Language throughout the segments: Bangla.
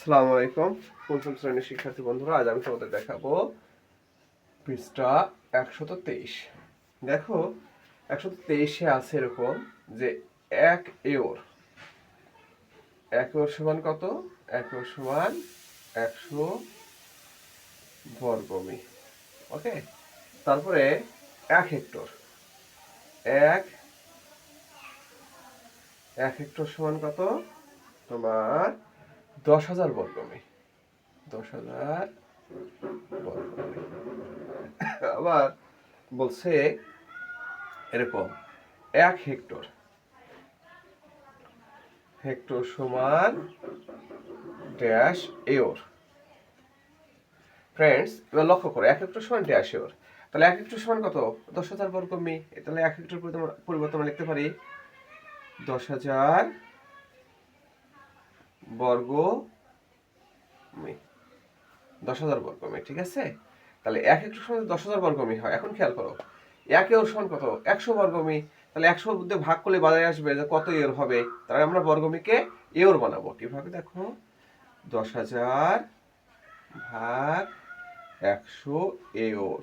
আসসালামু আলাইকুম পঞ্চম শ্রেণীর শিক্ষার্থী বন্ধুরা, আজ আমি তোমাদের দেখাবো পৃষ্ঠা 123। দেখো 123-এ আছে এরকম যে এক এওর সমান কত? এক এওর সমান 100 বর্গমি। ওকে, তারপরে 1 হেক্টর এক হেক্টর সমান কত? তোমার 10,000 বর্গমি। 10,000 বর্গমি। আবার বলছে এরকম 1 হেক্টর সমান ড্যাশ এওর। ফ্রেন্ডস, এবার লক্ষ্য করো 1 হেক্টর সমান ড্যাশ এওর। তাহলে 1 হেক্টর সমান কত? 10,000 বর্গ মি। তাহলে 1 হেক্টর পরিবর্তে আমরা লিখতে পারি 10,000 বর্গ মি। 10,000 বর্গ মি, ঠিক আছে? তাহলে 1 হেক্টর সমান 10,000 বর্গ মি হয়। এখন খেয়াল করো 1 এওর সমান কত? 100 বর্গ মি। তাহলে 100 মধ্যে ভাগ করলে বাজারে আসবে যে কত এওর হবে। তাহলে আমরা বর্গমিকে এওর বানাবো। কিভাবে দেখো? 10,000 ভাগ 100 এওর।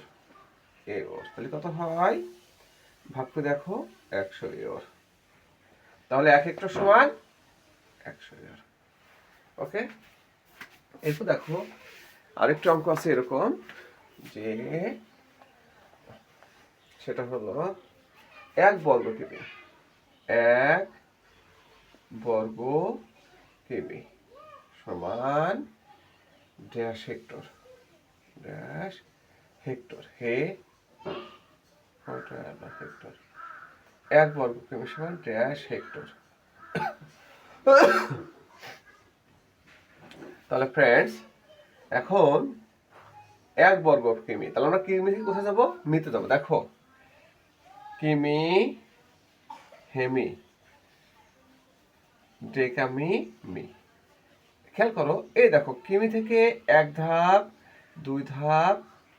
তাহলে কত হয়? ভাগ করে দেখো 100 এওর। তাহলে 1 হেক্টর সমান 100 এওর। ওকে, এরপর দেখো আরেকটা অঙ্ক আছে এরকম যে সেটা হলো 1 বর্গ কিমি। 1 বর্গ কিমি সমান ড্যাশ হেক্টর। হে হেক্টর। 1 বর্গ কিমি সমান ড্যাশ হেক্টর। তাহলে ফ্রেন্ডস, এখন 1 বর্গ কিমি, তাহলে আমরা কিমি থেকে কোথায় যাবো? মিতে যাবো। দেখো কিমি, হেমি, ডেকামি, মি। খেয়াল করো, এই দেখো কিমি থেকে 1 ধাপ, 2 ধাপ,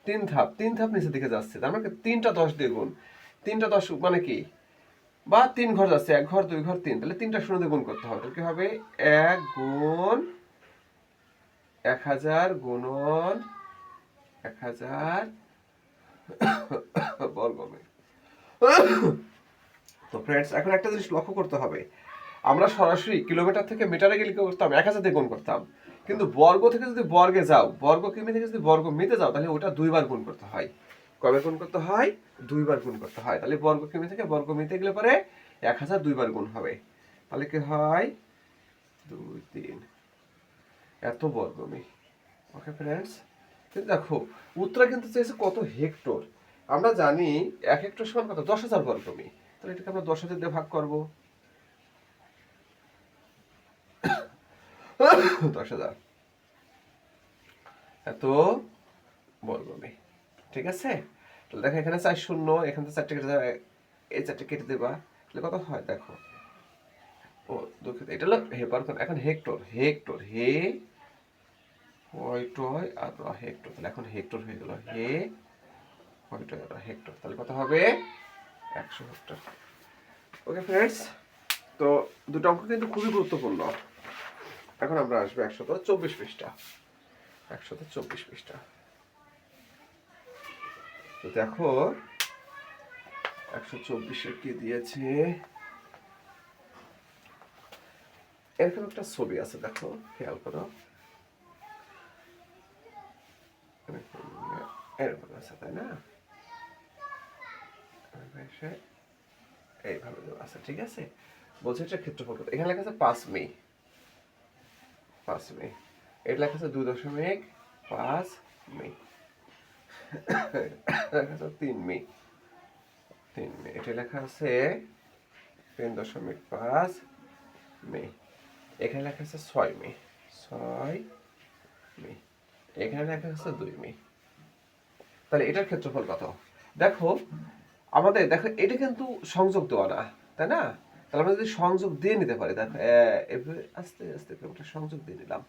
3 ধাপ, 3 ধাপ নিচের দিকে যাচ্ছে। তার মানে 3টা 10 দিয়ে গুণ। 3টা 10 মানে কি? বা 3 ঘর যাচ্ছে, 1 ঘর, 2 ঘর, 3। তাহলে 3টা শূন্য দিয়ে গুণ করতে হবে। তাহলে কি হবে? 1 গুণ 1000 গুণন 1000 বর্গমি। তো ফ্রেন্ডস, এখন একটা জিনিস লক্ষ্য করতে হবে, আমরা সরাসরি কিলোমিটার থেকে মিটারে গেলে কি করতাম? 1000 দিয়ে গুণ করতাম। কিন্তু বর্গ থেকে যদি বর্গে যাও, বর্গ কিমি থেকে যদি বর্গ মিতে যাও, তাহলে ওটা 2বার গুণ করতে হয়। কবে গুণ করতে হয়? 2বার গুণ করতে হয়। তাহলে বর্গ কিমি থেকে বর্গ মিতে গেলে পরে 1000 2বার গুণ হবে। তাহলে কি হয়? 2 3 এত বর্গমি। ওকে ফ্রেন্ডস, কিন্তু দেখো উত্তরে কিন্তু চেয়েছে কত? হেক্টর। আমরা জানি 1 হেক্টর সমান কত? 10,000 বর্গমি। তাহলে এটাকে আমরা 10,000 দিয়ে ভাগ করবো। 10,000 এত বর্গমি, ঠিক আছে? তাহলে দেখো এখানে 4 শূন্য, এখানে 4টে কেটে যাবে, এই 4টে কেটে দেবা। তাহলে কত হয় দেখো? ও দুঃখিত, এটা হলো হেপার। এখন হেক্টর, হে হয় টয় আর হেক্টর। তাহলে এখন হেক্টর হয়ে গেল, হে হয় টয় আর হেক্টর। তাহলে কত হবে? 100 হেক্টর। ওকে ফ্রেন্ডস, তো দুটো অঙ্ক কিন্তু খুবই গুরুত্বপূর্ণ। এখন আমরা আসবো 124 পৃষ্ঠা। 124 পৃষ্ঠা। তো দেখো 124-এ কি দিয়েছে? এরকম একটা ছবি আছে, দেখো খেয়াল করো। এরকম আছে, তাই না? এইভাবে আছে, ঠিক আছে? বলছে এটা ক্ষেত্রফল কত? এখানে লেখা আছে 5 মি। 5 মি। এটা লেখা আছে 2.5 মি। লেখা আছে 3 মি। 3 মি। এটা লেখা আছে 3.5 মি। এখানে লেখা আছে 6 মি। 6 মি। এখানে লেখা আছে 2 মি। তাহলে এটার ক্ষেত্রফল কত? দেখো আমাদের, দেখো এটা কিন্তু সংযোগ দেওয়া না, তাই না? তাহলে আমরা যদি সংযোগ দিয়ে নিতে পারি, দেখো আস্তে আস্তে একটা সংযোগ দিয়ে নিলাম,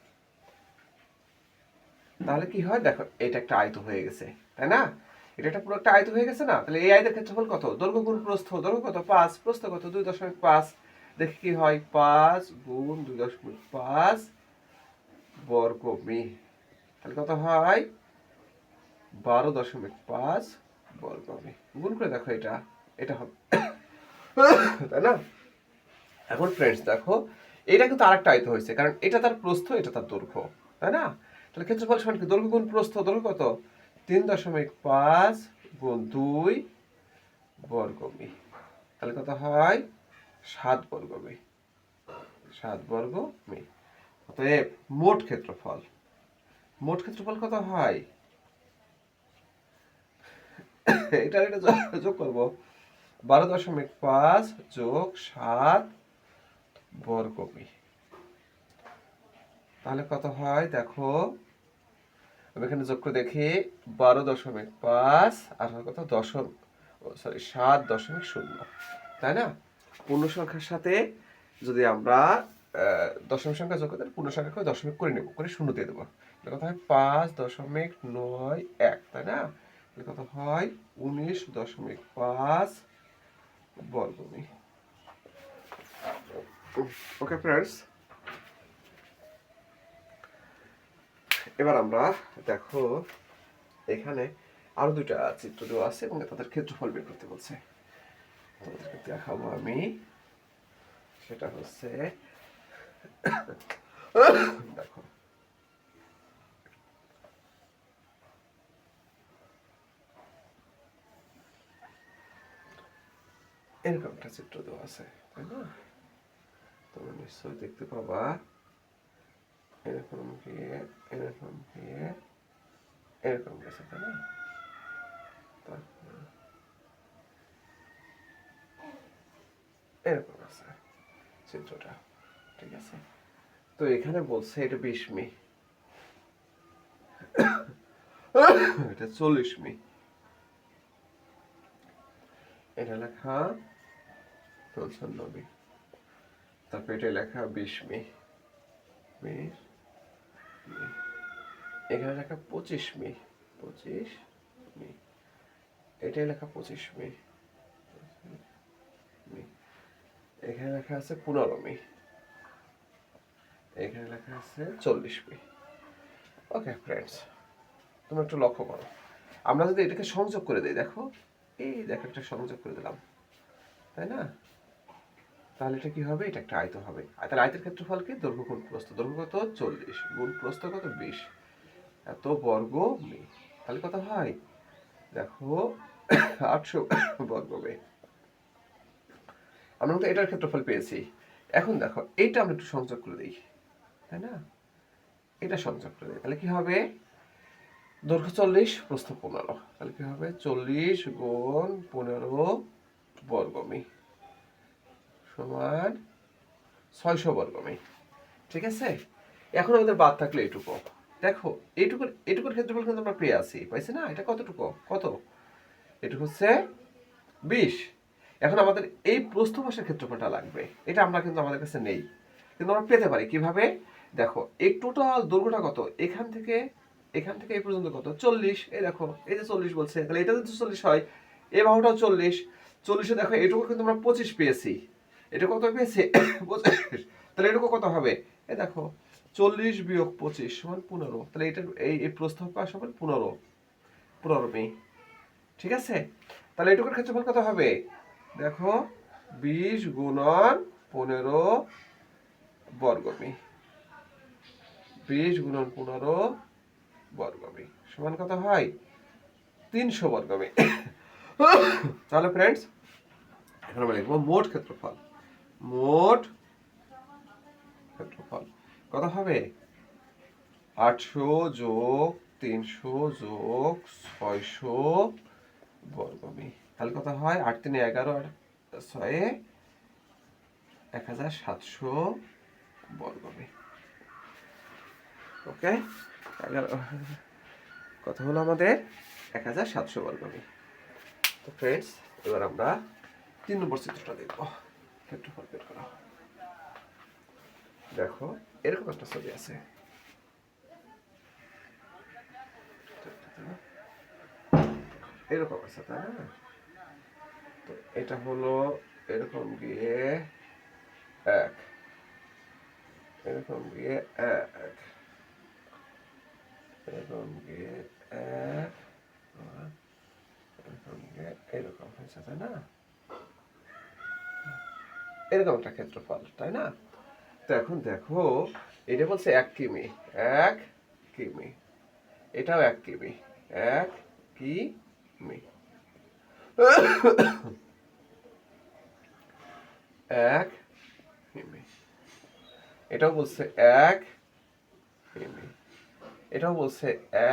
তাহলে কি হয়? দেখো এটা একটা আয়ত হয়ে গেছে, তাই না? এটা একটা পুরো একটা আয়ত হয়ে গেছে না? তাহলে এই আয়তের ক্ষেত্রফল কত? দৈর্ঘ্য গুণ প্রস্থ। দৈর্ঘ্য কত? 5, প্রস্থ কত? 2.5। দেখি কি হয়? 5 গুণ 2.5 বর্গমি। তাহলে কত হয় 12.5 বর্গমি। গুণ করে দেখো, এটা এটা হবে তাই না? এখন ফ্রেন্ডস দেখো, এটা কিন্তু আরেকটা আয়ত হয়েছে, কারণ এটা তার প্রস্থ, এটা তার দৈর্ঘ্য, তাই না? তাহলে ক্ষেত্রফল সমান কি, দৈর্ঘ্য গুণ প্রস্থ, দৈর্ঘ্য কত 3.5 গুণ 2 বর্গমি। তাহলে কত হয় 7 বর্গমি, 7 বর্গমি। অতএব মোট ক্ষেত্রফল, মোট ক্ষেত্রফল কত হয়, এটা এটা যোগ করবো, 12.5 যোগ 7 বর্গমি। তাহলে কত হয় দেখো, আমি এখানে যোগ করে দেখি, 12.5 আর কত 7.0, তাই না? পূর্ণ সংখ্যার সাথে যদি আমরা দশমিক সংখ্যা যোগ করে পূর্ণ সংখ্যা করে দশমিক করে নেব, করে শূন্য দিয়ে দেবো, কত হয় 5.91, তাই না? কত হয় 19.5 বর্গমি। ওকে ফ্রেন্ডস, এবার আমরা দেখো এখানে আরো দুইটা চিত্র দেওয়া আছে এবং তাদের ক্ষেত্রফল বের করতে বলছে, তোমাদেরকে দেখাবো আমি। সেটা হচ্ছে দেখো, এরকম একটা চিত্র দেওয়া আছে, তাই না? তোমরা নিশ্চয়ই দেখতে পাবা, এরকম গিয়ে এরকম গিয়ে এরকম গেছে, তাই না? এরকম আছে চিত্রটা, ঠিক আছে? তো এখানে বলছে এটা 20 মি, এটা 40 মি, এটা লেখা 55 মি, তারপর এটা লেখা 20 মি, 20 মি, এখানে লেখা 25 মি, 25 মি, এটাই লেখা 25 মি, এখানে লেখা আছে 15 মি, এখানে লেখা আছে 40 মি। ওকে ফ্রেন্ডস, তোমরা একটু লক্ষ্য করো, আমরা যদি এটাকে সংযোগ করে দিই, দেখো এই দেখো একটা সংযোগ করে দিলাম, তাই না? তাহলে এটা কি হবে, এটা একটা আয়ত হবে। তাহলে আয়তের ক্ষেত্রফল কি, দৈর্ঘ্য গুণ প্রস্থ, দৈর্ঘ্য কত 40 গুণ প্রস্থ কত 20, এত বর্গ মি। তাহলে কত হয় দেখো 800 বর্গ মি। আমরা তো এটার ক্ষেত্রফল পেয়েছি। এখন দেখো এইটা আমরা একটু সংযোগ করে দিই, তাই না? এটা সংযোগ করে দিই, তাহলে কি হবে, দৈর্ঘ্য 40 প্রস্থ 15, তাহলে কি হবে 40 গুণ 15 বর্গমি সমান 600 বর্গমি, ঠিক আছে? এখন আমাদের বাদ থাকলো এইটুকু, দেখো এইটুকুর ক্ষেত্রফল কিন্তু আমরা পেয়ে আছি, পাইছি না? এটা কতটুকু, কত, এটুকু হচ্ছে 20। এখন আমাদের এই প্রস্থপাশের ক্ষেত্রফলটা লাগবে, এটা আমরা কিন্তু আমাদের কাছে নেই, কিন্তু আমরা পেতে পারি কিভাবে, দেখো এই টোটাল দৈর্ঘ্যটা কত, এখান থেকে এই পর্যন্ত কত 40, এই দেখো এই যে 40 বলছে, তাহলে এটা যদি 40 হয়, এই বাহুটাও 40, 40 দেখো এটুকু কিন্তু আমরা 25 পেয়েছি, এটা কত পেয়েছি 25, তাহলে এটুকু কত হবে, এই দেখো 40 বিয়োগ 25 সমান 15, তাহলে এটা এই প্রস্থ পাশ হবে 15 মি, ঠিক আছে? তাহলে এটুকুর ক্ষেত্রফল কত হবে, দেখো 20 গুণন 15 বর্গমি, 20 গুণন 15 বর্গমি সমান কত হয় 300 বর্গমি। তাহলে ফ্রেন্ডস, এখন আমরা লিখবো মোট ক্ষেত্রফল, মোট ক্ষেত্রফল কত হবে 800 যোগ 300 যোগ 600 বর্গমি। তাহলে কত হয় 8 3 11 আর 6 1700 বর্গমি। ওকে, কত হলো আমাদের 1700 বর্গমি। তো ফ্রেন্ডস, এবার আমরা 3 নম্বর চিত্রটা দেখব, ক্ষেত্রফল বের করা। দেখো এরকম একটা ছবি আছে, এরকম আছে, তাই না? তো এটা হলো এরকম গিয়ে 1, এরকম গিয়ে 1, এরকম গিয়ে এক, এরকম গিয়ে এরকম হয়েছে, তাই না? এরকম একটা ক্ষেত্রফল, তাই না? তো এখন দেখো, এটা বলছে 1 কিমি, 1 কিমি, এটাও 1 কিমি, 1 কিমি, 1 কিমি, এটাও বলছে 1 কিমি, এটাও বলছে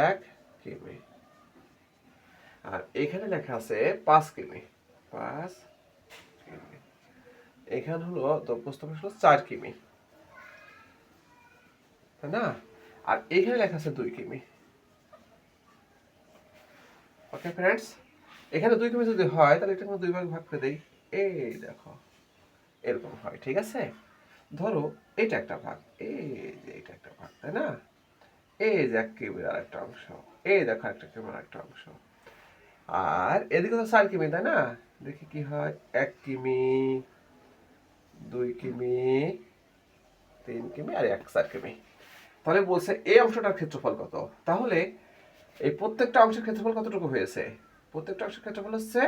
1 কিমি, আর এখানে লেখা আছে 5 কিমি, 5 কিমি, এখানে হলো তো প্রস্তাব হলো 4 কিমি, তাই না? আর এখানে লেখা আছে 2 কিমি। ওকে ফ্রেন্ডস, এখানে 2 কিমি যদি হয় তাহলে এটা 2 ভাগে ভাগ করে দেই। এই দেখো এরকম হয়, ঠিক আছে? ধরো এটা একটা ভাগ, এই যে এটা একটা ভাগ, তাই না? এই যে 1 কিমির আর একটা অংশ, এই দেখো একটা কিমির আর একটা অংশ, আর এদিকে তো 4 কিমি, তাই না? দেখি কি হয়, 1 কিমি, 2 কিমি, 3 কিমি আর 4 কিমি। তাহলে বলছে এই অংশটার ক্ষেত্রফল কত? তাহলে এই প্রত্যেকটা অংশের ক্ষেত্রফল কতটুকু হয়েছে? প্রত্যেকটা অংশের ক্ষেত্রফল হচ্ছে,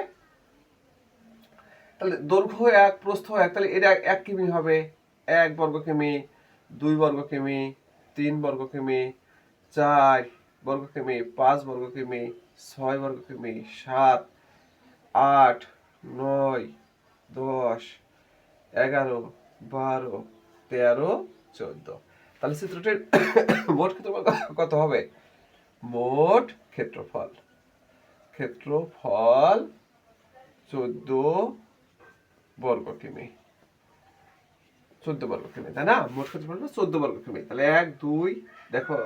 তাহলে দৈর্ঘ্য 1, প্রস্থ 1, তাহলে এটা 1 কিমি হবে, 1 বর্গ কিমি, 2 বর্গ কিমি, 3 বর্গ কিমি, 4 বর্গ কিমি, 5 বর্গ কিমি, 6 বর্গ কিমি, 7, 8, 9, 10, 11, 12, 13, 14। তাহলে চিত্রটির মোট ক্ষেত্রফল কত হবে? মোট ক্ষেত্রফল, ক্ষেত্রফল 14 বর্গ কিমি, 14 বর্গ কিমি, তাই না? মোট ক্ষেত্রফল 14 বর্গ কিমি। তাহলে 1, 2, দেখো,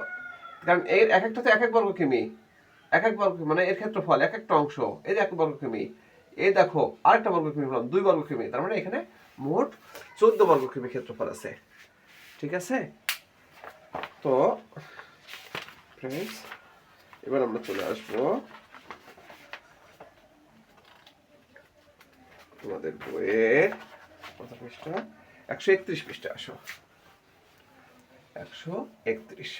কারণ এর এক একটা তো 1 1 বর্গ কিমি, 1 1 বর্গ মানে এর ক্ষেত্রফল এক একটা অংশ, এই যে 1 বর্গ কিমি, এই দেখো আরেকটা বর্গ কিমি বললাম 2 বর্গ কিমি, তার মানে এখানে মোট 14 বর্গ কিমি ক্ষেত্রফল আছে, ঠিক আছে? তো ফ্রেন্ডস, এবার আমরা চলে আসবো তোমাদের বইয়ের কত পৃষ্ঠা, 131 পৃষ্ঠা। আসো 131,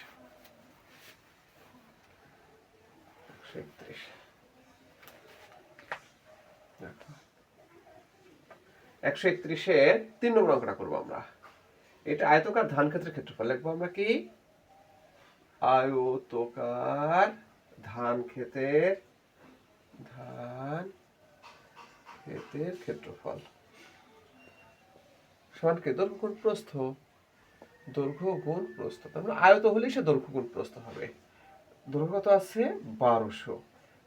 131 দেখো, 131-এর 3 নম্বর অঙ্কটা করবো আমরা। এটা আয়তকার ধান ক্ষেত্রের ক্ষেত্রফল লিখবো আমরা কি? আয়তকার ধান ক্ষেতের ক্ষেত্রফল সমান কি? দৈর্ঘ্য গুণ প্রস্থ, দৈর্ঘ্য গুণ প্রস্থ, তার মানে আয়ত হলেই সে দৈর্ঘ্য গুণ প্রস্থ হবে। দৈর্ঘ্য কত আছে? 1200,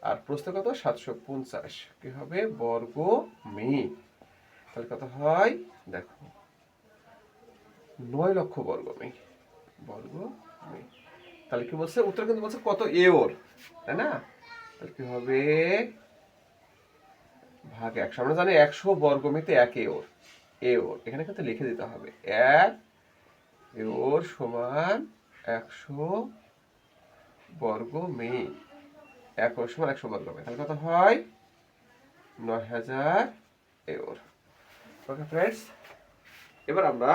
আর প্রস্থ কত? 750, কি হবে? বর্গ মি। তাহলে কত হয় দেখো, 9 লক্ষ বর্গ মি, বর্গ মি। তাহলে কি বলছে? উত্তর কিন্তু বলছে কত এওর, তাই না? তাহলে কি হবে? ভাগ 100। আমরা জানি 100 বর্গমিতে 1 এওর, এওর এখানে কিন্তু লিখে দিতে হবে, 1 এওর সমান 100 বর্গমি, 1 সমান 100 বর্গমি। তাহলে কত হয়? 9000 এওর। ওকে ফ্রেন্ডস, এবার আমরা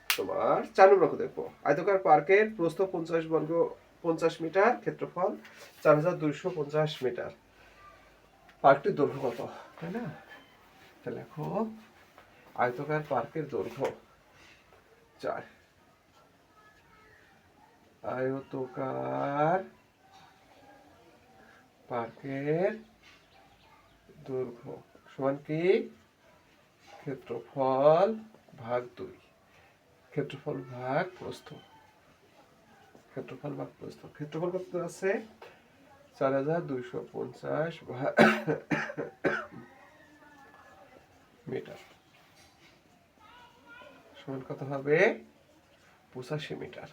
তোমার 4 নম্বর অঙ্ক দেখবো। আয়তকার পার্কের প্রস্থ 50 মিটার, ক্ষেত্রফল 4250 মিটার। পার্কটির দৈর্ঘ্য কত, তাই না? তাহলে লেখো আয়তকার পার্কের দৈর্ঘ্য 4, আয়তকার পার্কের দৈর্ঘ্য সমান কি? ক্ষেত্রফল ভাগ 2, ক্ষেত্রফল ভাগ প্রস্থ, ক্ষেত্রফল ভাগ প্রস্থ। ক্ষেত্রফল কত আছে? 4250 মিটার সমান কত হবে? 85 মিটার,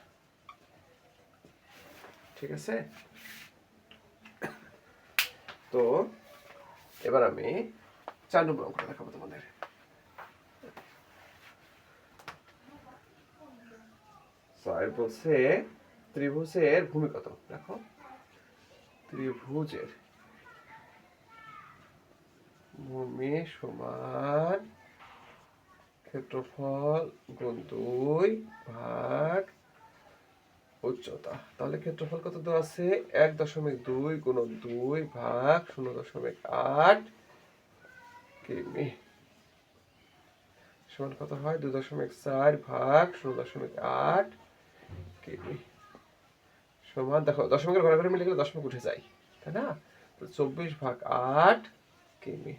ঠিক আছে? তো এবার আমি 4 নম্বর অঙ্কটা দেখাবো তোমাদের। স্যার বলছে ত্রিভুজের ভূমি কত? দেখো, ত্রিভুজের ভূমি সমান ক্ষেত্রফল গুণ 2 ভাগ উচ্চতা। তাহলে ক্ষেত্রফল কত দেওয়া আছে? 1.2 গুণন 2 ভাগ 0.8 কিমি সমান কত হয়? 2.4 ভাগ 0.8 কিমি সমান, দেখো দশমিকের ঘরে ঘরে মিলে গেলে দশমিক উঠে যায়, তাই না? 24 ভাগ 8 কিমি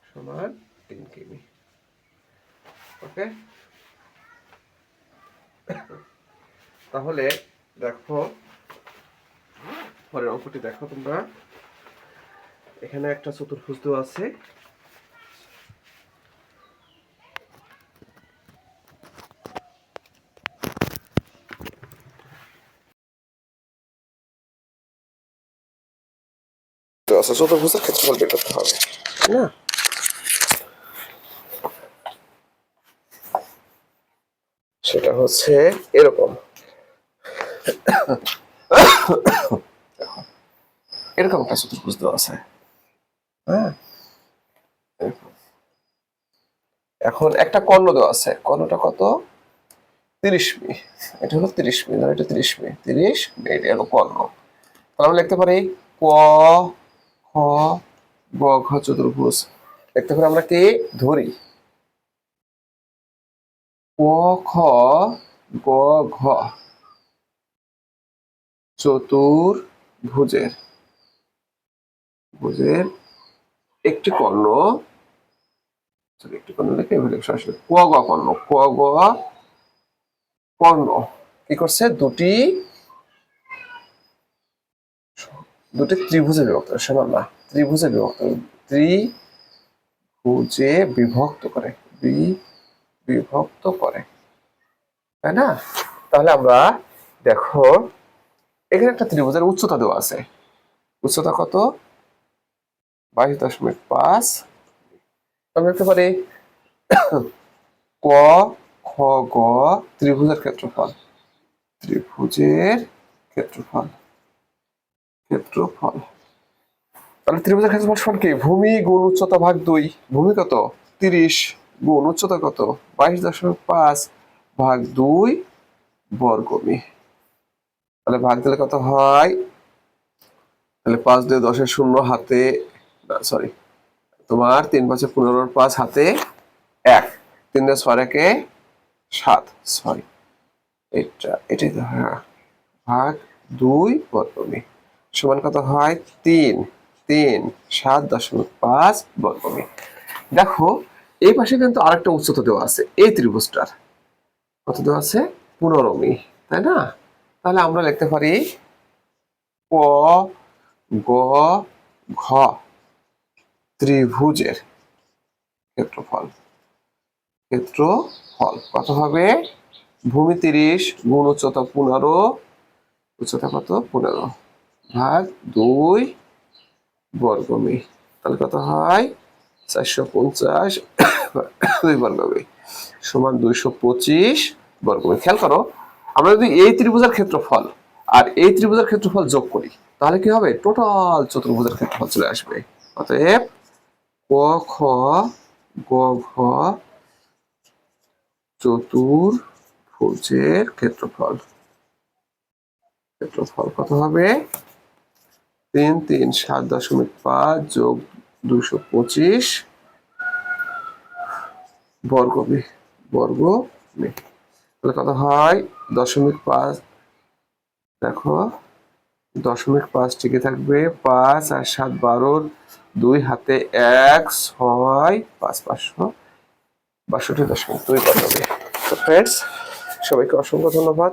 সমান 3 কিমি। ওকে, তাহলে দেখো পরের অঙ্কটি দেখো তোমরা। এখানে একটা চতুর্ভুজ দেওয়া আছে, চতুর্ভুজের ক্ষেত্রফল বের করতে হবে না? সেটা হচ্ছে এরকম, এরকম একটা চতুর্ভুজ দেওয়া আছে, হ্যাঁ। এখন একটা কর্ণ দেওয়া আছে, কর্ণটা কত? 30 মি। এটা হলো 30 মি, ধরো এটা 30 মি, 30 মি, এটা হলো কর্ণ। তাহলে আমরা লিখতে পারি ক খ গ ঘ চতুর্ভুজ। লিখতে পারি আমরা কি ধরি ক খ গ ঘ চতুর্ভুজের একটি কর্ণ, একটি কর্ণ লিখে সরাসরি ক গ কর্ণ, ক গ কর্ণ কি করছে? দুটি ত্রিভুজে বিভক্ত, সমান না, ত্রিভুজে বিভক্ত, ত্রিভুজে বিভক্ত করে, বিভক্ত করে, তাই না? তাহলে আমরা দেখো এখানে একটা ত্রিভুজের উচ্চতা দেওয়া আছে, উচ্চতা কত? 22.5। আমরা লিখতে পারি ক খ গ ত্রিভুজের ক্ষেত্রফল, তাহলে ত্রিভুজের ক্ষেত্রফল সমান কি? ভূমি গুণ উচ্চতা ভাগ 2। ভূমি কত? 30 গুণ উচ্চতা কত? 22.5 ভাগ 2 বর্গমি। তাহলে ভাগ দিলে কত হয়? তাহলে 5 দিয়ে 10 এর 0 হাতে, সরি, তোমার 3 5 15 5 হাতে 1, 3 দিয়ে 6 একে 7, 6, এটাই তো, হ্যাঁ, ভাগ 2 বর্গমি সমান কত হয়? 3 7.5 বর্গমি। দেখো এই পাশে কিন্তু আরেকটা উচ্চতা দেওয়া আছে, এই ত্রিভুজটার কত দেওয়া আছে? 15 মি, তাই না? তাহলে আমরা লিখতে পারি ক গ ঘ ত্রিভুজের ক্ষেত্রফল কত হবে? ভূমি 30 গুণ উচ্চতা 15, উচ্চতা কত? 15 ভাগ 2 বর্গমি। তাহলে কত হয়? 450 2 বর্গমি সমান 225 বর্গমি। খেয়াল করো, আমরা যদি এই ত্রিভুজের ক্ষেত্রফল আর এই ত্রিভুজের ক্ষেত্রফল যোগ করি তাহলে কি হবে? টোটাল চতুর্ভুজের ক্ষেত্রফল চলে আসবে। অতএব ক খ গ ঘ চতুর্ভুজের ক্ষেত্রফল কত হবে? 3 3 7.5 যোগ 225 বর্গমি। তাহলে কত হয়? 0.5, দেখো 0.5 টিকে থাকবে, 5 আর 7 12, 2 হাতে 1, 6 5 562.2 বর্গমি। তো ফ্রেন্ডস, সবাইকে অসংখ্য ধন্যবাদ।